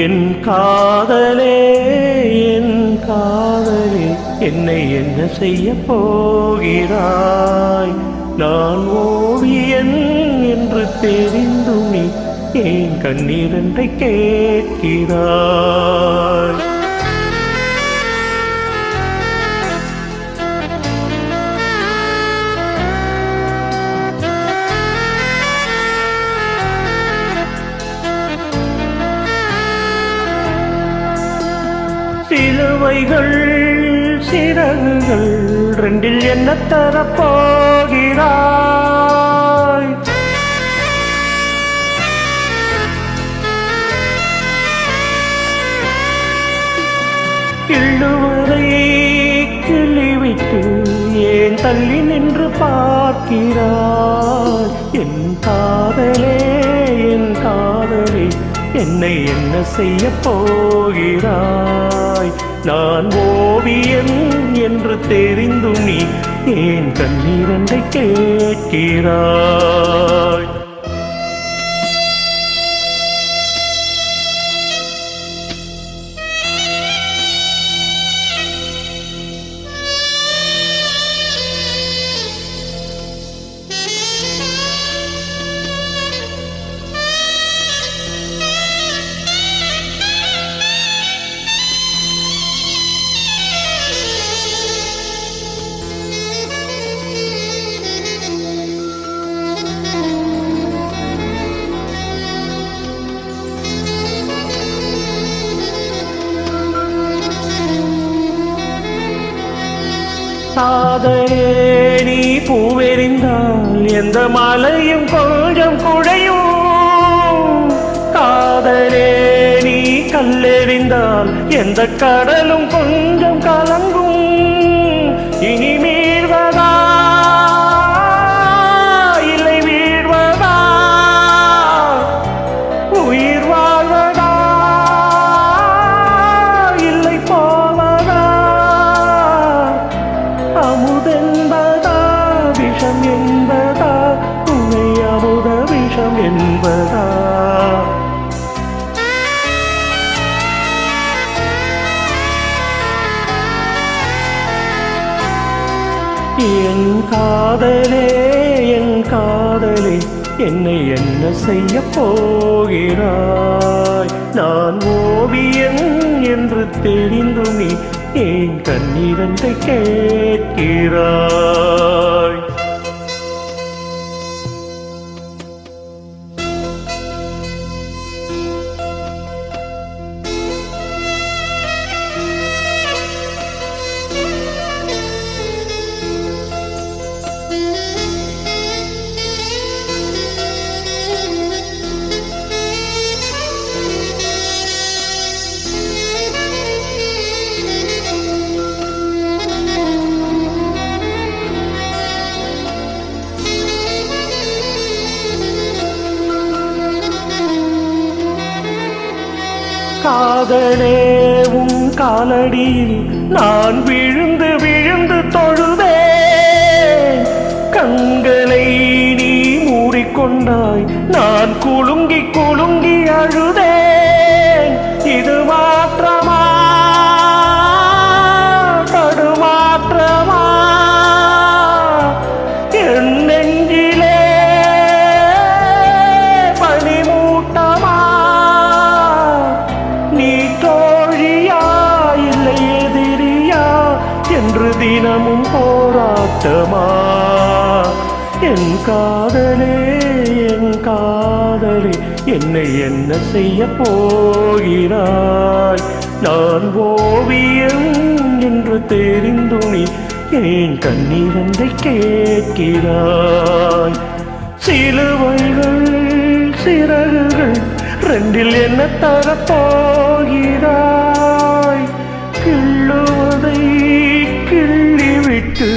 என் காதலே என் காதலே என்னை என்ன செய்ய போகிறாய்? நான் ஓவியன் என்று தெரிந்தும் நீ ஏன் கண்ணீரண்டை கேட்கிறாய்? சிலுவைகள் சிறகுகள் ரெண்டில் என்ன தரப்போகிறாய்? கிள்ளுவதை கிள்ளிவிட்டு ஏன் தள்ளி நின்று பார்க்கிறாய்? என் காதலே என் காதலே என்னை என்ன செய்ய போகிறாய்? நான் ஓவியன் என்று தெரிந்தும் நீ ஏன் கண்ணீரண்டை கேட்கிறாய்? காதலே நீ பூவெறிந்தால் எந்த மலையும் கொஞ்சம் குடையும். காதலே நீ கல்லெறிந்தால் எந்த கடலும் கொஞ்சம் கலங்கும். இனி மீழ்வதா இல்லை வீழ்வதா? உயிர் வாழ்வதா இல்லை போவதா? அமுதென்பதா விஷம் என்பதா? உன்னை அமுத விஷம் என்பதா? என் காதலே என் காதலே என்னை என்ன செய்ய போகிறாய்? நான் ஓவியன் என்று தெரிந்தும் நீ ஏன் கண்ணீரண்டை கேட்கிறாய்? காதலே உன் காலடியில் நான் விழுந்து விழுந்து தொழுதேன். கண்களை நீ மூடிக்கொண்டாய், நான் குலுங்கி குலுங்கி அழுதேன். இது மாற்றமா தடுமாற்றமா? என் நெஞ்சிலே பனிமூட்டமா? நீ தோழியா இல்லை எதிரியா என்று தினமும் போராட்டமா? என் காதலே என் காதலே என்னை என்ன செய்ய போகிறாய்? நான் ஓவியன் என்று தெரிந்தும் நீ ஏன் கண்ணீரண்டை கேட்கிறாய்? சிலுவைகள் சிறகுகள் ரெண்டில் என்ன தரப்போகிறாய்? கிள்ளுவதை கிள்ளிவிட்டு